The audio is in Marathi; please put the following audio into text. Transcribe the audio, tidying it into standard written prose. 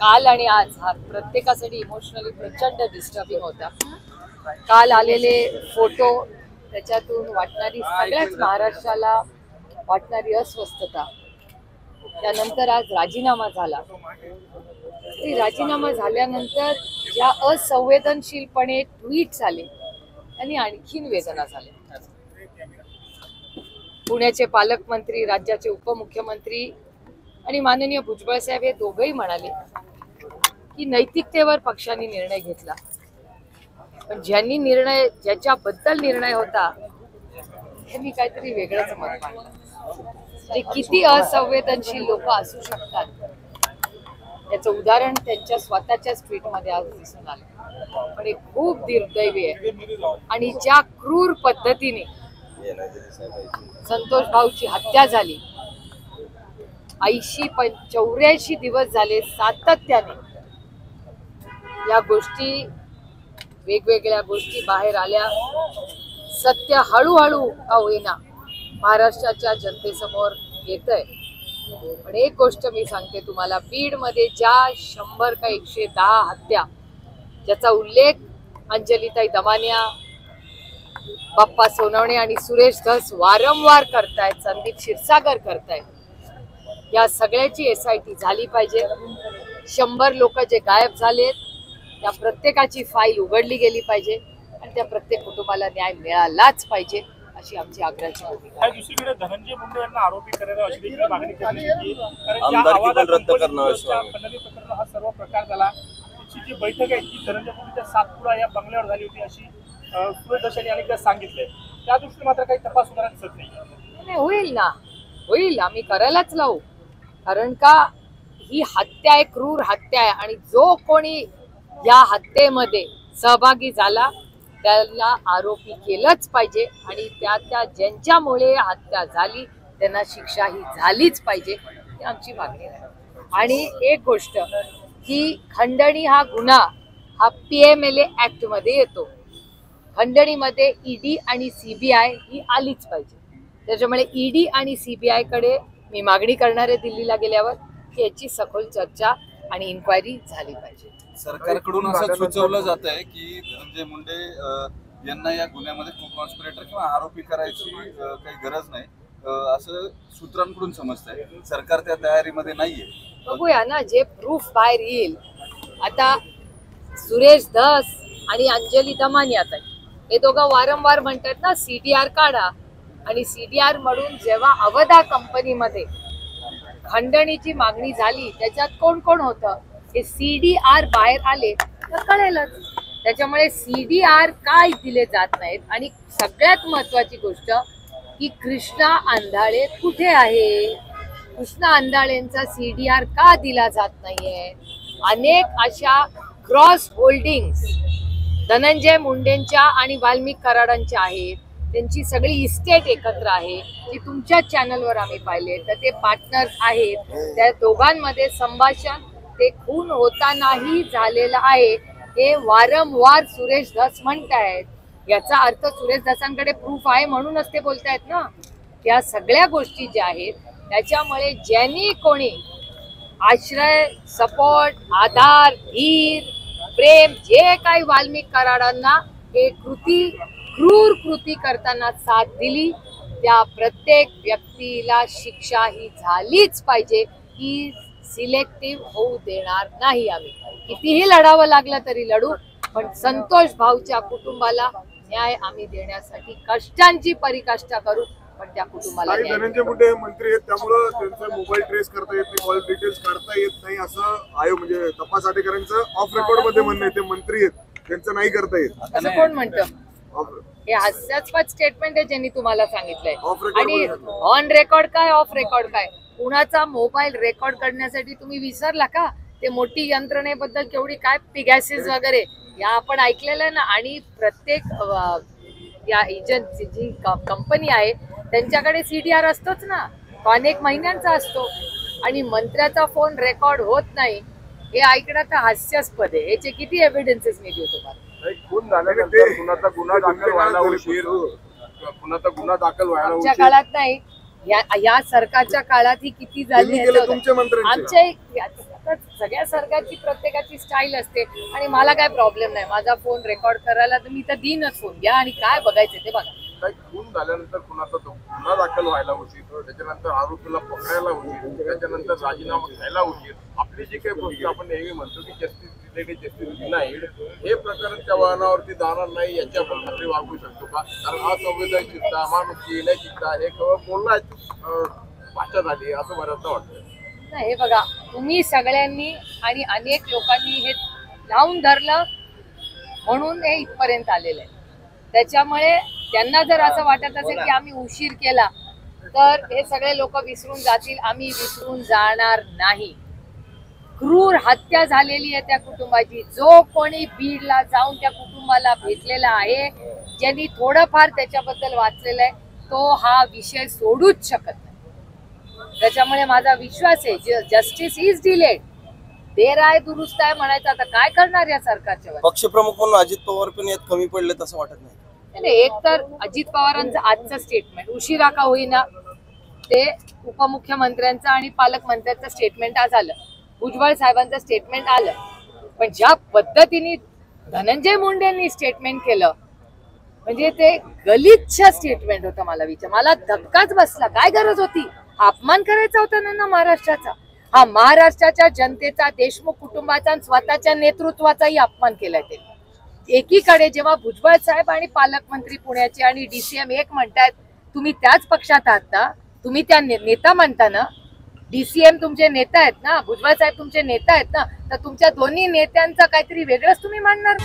काल आणि आज हा प्रत्येकासाठी इमोशनली प्रचंड डिस्टर्बिंग होता। काल आलेले फोटो, त्याच्यातून वाटणारी सगळ्याच महाराष्ट्राला वाटणारी अस्वस्थता, त्यानंतर आज राजीनामा झाला। राजीनामा झाल्यानंतर ज्या असंवेदनशीलपणे ट्विट्स आले त्यांनी आणखीन वेदना झाल्या। पुण्याचे पालकमंत्री, राज्याचे उपमुख्यमंत्री आणि माननीय भुजबळ साहेब हे दोघंही म्हणाले की नैतिकतेवर पक्षाने निर्णय घेतला, पण ज्याच्याबद्दल निर्णय होता त्यांनी काहीतरी वेगळंच मत मांडलं। किती असंवेदनशील लोक असू शकतात याचं उदाहरण त्यांच्या स्वतःच्याच ट्विटमध्ये आज दिसून आलं। पण हे खूप दुर्दैवी आहे आणि ज्या क्रूर पद्धतीने संतोष भाऊची हत्या झाली, 84 दिवस झाले सातत्याने या गोष्टी, वेगवेगळ्या गोष्टी बाहेर आल्या। सत्य हळूहळू का होईना महाराष्ट्राच्या जनतेसमोर येतंय। पण एक गोष्ट मी सांगते तुम्हाला, बीडमध्ये ज्या 100 का 110 हत्या, ज्याचा उल्लेख अंजलीताई दमानिया, बाप्पा सोनवणे आणि सुरेश धस वारंवार करतायत, संदीप क्षीरसागर करतायत, या सगळ्याची SIT झाली पाहिजे। 100 लोक जे गायब झालेत त्या प्रत्येकाची फाईल उघडली गेली पाहिजे आणि त्या प्रत्येक कुटुंबाला न्याय मिळालाच पाहिजे, अशी आमची आग्रहाची भूमिका आहे। दुसरीकडे धनंजय मुंडे यांना आरोपी करायला अशी देखील मागणी केली होती, कारण आमदारकी रद्द करणं हा सर्व प्रकार झाला। त्याची जी बैठक आहे ती धनंजय मुंडेच्या सातपुडा या बंगल्यावर झाली होती अशी सुरेश धस यांनी अनेकदा सांगितलंय। त्या दृष्टीने मात्र काही तपास होणार दिसत नाही। होईल ना, होईल, आम्ही करायलाच लावू, कारण का ही हत्या आहे, क्रूर हत्या आहे आणि जो कोणी या हत्येमध्ये सहभागी झाला त्याला आरोपी केलंच पाहिजे आणि त्या ज्यांच्यामुळे हत्या झाली त्यांना शिक्षा ही झालीच पाहिजे, ही आमची मागणी आहे। आणि एक गोष्ट की खंडणी हा गुन्हा हा PMLA ऍक्ट मध्ये येतो, खंडणीमध्ये ED आणि CBI ही आलीच पाहिजे। त्याच्यामुळे ED आणि CBI कडे मी मागणी करणार आहे दिल्लीला गेल्यावर की याची सखोल चर्चा आणि इन्क्वायरी झाली पाहिजे। सरकारकडून असं सुचवलं जात आहे की धनंजय मुंडे यांना या गुन्ह्यामध्ये को-कॉन्स्पिरेटर किंवा आरोपी करायची काही गरज नाही, असं सूत्रांकडून समजतंय। सरकार त्या तयारीमध्ये नाहीये। बघूया ना, जे प्रूफ बाहेर येईल। आता सुरेश धस आणि अंजली दमानिया हे दोघं वारंवार म्हणतात ना CDR काढा, आणि CDR म्हणून जेव्हा अवधा कंपनीमध्ये खंडणीची मागणी झाली त्याच्यात कोण कोण होतं हे CDR बाहेर आले तर कळेलच। त्याच्यामुळे CDR काय दिले जात नाहीत, आणि सगळ्यात महत्वाची गोष्ट की कृष्णा आंधळे कुठे आहे, कृष्णा आंधळेंचा CDR का दिला जात नाहीये। अनेक अशा क्रॉस होल्डिंग्स धनंजय मुंडेंच्या आणि वाल्मिक कराडांच्या आहेत, त्यांची सगळी इस्टेट एकत्र आहे, ती तुमच्या चॅनलवर आम्ही पाहिले तर ते पार्टनर्स आहेत। त्या दोघांमध्ये संभाषण ते खून होतानाही झालेलं आहे, हे वारंवार सुरेश धस म्हणतायत। याचा अर्थ सुरेश धसांकडे प्रूफ आहे म्हणूनच ते बोलतायत ना। त्या सगळ्या गोष्टी ज्या आहेत त्याच्यामुळे ज्यांनी कोणी आश्रय, सपोर्ट, आधार, धीर, प्रेम जे काही वाल्मिक कराडांना हे क्रूर कृती करताना साथ दिली त्या प्रत्येक व्यक्तीला शिक्षा ही झालीच पाहिजे, ही सिलेक्टिव्ह होऊ देणार नाही। आम्ही कितीही लढावं लागलं तरी लढू, पण संतोष भाऊच्या कुटुंबाला न्याय आम्ही देण्यासाठी कष्टांची परिकाष्ठा करू, पण त्या कुटुंबाला धनंजय मुंडे मंत्री आहेत त्यामुळे त्यांचा मोबाईल ट्रेस करता येत नाही, कॉल डिटेल्स काढता येत नाही असं आयोग म्हणजे तपास अधिकाऱ्यांचं ऑफ रेकॉर्ड मध्ये म्हणणं आहे। ते मंत्री आहेत त्यांचं नाही करता येत असं कोण म्हणतं? हे हास्यास्पद स्टेटमेंट आहे ज्यांनी तुम्हाला सांगितलंय। आणि ऑन रेकॉर्ड काय, ऑफ रेकॉर्ड काय? कुणाचा मोबाईल रेकॉर्ड करण्यासाठी तुम्ही विसरला का? ते मोठी यंत्रणेबद्दल केवढी काय पिगॅसिस वगैरे या आपण ऐकलेलं ना। आणि प्रत्येक या एजन्सी जी कंपनी आहे त्यांच्याकडे CDR असतोच ना, तो अनेक महिन्यांचा असतो, आणि मंत्र्याचा फोन रेकॉर्ड होत नाही हे ऐकणं तर हास्यास्पद आहे। याचे किती एव्हिडन्सेस मी देऊ तुम्हाला? खून झाल्यानंतर कुणाचा गुन्हा दाखल व्हायला उशीर, कुणाचा गुन्हा दाखल व्हायला आमच्या काळात नाही, या सरकारच्या काळात ही किती झाली तुमच्या मंत्र्यांच्या आमच्या तर सगळ्या सरकारची प्रत्येकाची स्टाईल असते आणि मला काय प्रॉब्लेम नाही. माझा फोन रेकॉर्ड करायला तर मी तर देईनच फोन. घ्या आणि काय बघायचं ते बघा. काही खून झाल्यानंतर कुणाचा गुन्हा दाखल व्हायला उशीर, त्याच्यानंतर आरोपीला पकडायला उशीर, त्याच्यानंतर राजीनामा घ्यायला उशीर. आपली जी काही गोष्ट आपण नेहमी म्हणतो की जस्टिस रिलेटेड जस्टिस डिनाईड, हे प्रकरण त्या वळणावरती जाणार नाही याची आपण खात्री वागू शकतो का? कारण हा संवेदनशीलता, माणुसकी, नैतिकता हे केवळ बोलण्याची भाषा झाली असं बऱ्याचदा वाटतं. नाही, हे बघा, तुम्ही सगळ्यांनी आणि अनेक लोकांनी हे लावून धरलं म्हणून हे इथपर्यंत आलेलं आहे. त्याच्यामुळे त्यांना जर असं वाटत असेल की आम्ही उशीर केला तर हे सगळे लोक विसरून जातील. आम्ही विसरून जाणार नाही. क्रूर हत्या झालेली आहे त्या कुटुंबाची. जो कोणी बीडला जाऊन त्या कुटुंबाला भेटलेला आहे, ज्यांनी थोडंफार त्याच्याबद्दल वाचलेलं आहे, तो हा विषय सोडूच शकत नाही. त्याच्यामुळे माझा विश्वास आहे जस्टिस इज डिलेड. देर आहे दुरुस्त आहे म्हणायचं. आता काय करणार या सरकारच्या? पक्षप्रमुख म्हणून अजित पवार पण यात कमी पडले असं वाटत नाही. एक तर अजित पवारांचं आजचं स्टेटमेंट उशिरा का होईना ते उपमुख्यमंत्र्यांचं आणि पालकमंत्र्यांचं स्टेटमेंट आज आलं, भुजबळ साहेबांचं स्टेटमेंट आलं. पण ज्या पद्धतीने धनंजय मुंडेंनी स्टेटमेंट केलं म्हणजे ते गलिच्छ स्टेटमेंट होतं. मला धक्काच बसला. काय गरज होती? अपमान करायचा होता ना महाराष्ट्राचा. हा महाराष्ट्राच्या जनतेचा, देशमुख कुटुंबाचा आणि स्वतःच्या नेतृत्वाचाही अपमान केलाय ते. एकीकडे जेव्हा भुजबळ साहेब आणि पालकमंत्री पुण्याचे आणि DCM एक म्हणतायत तुम्ही त्याच पक्षात आहात ना, तुम्ही त्या नेता म्हणता ना, DCM तुमचे नेता आहेत ना, भुजबळ साहेब तुमचे नेता आहेत ना, तर तुमच्या दोन्ही नेत्यांचं काहीतरी वेगळंच तुम्ही मांडणार.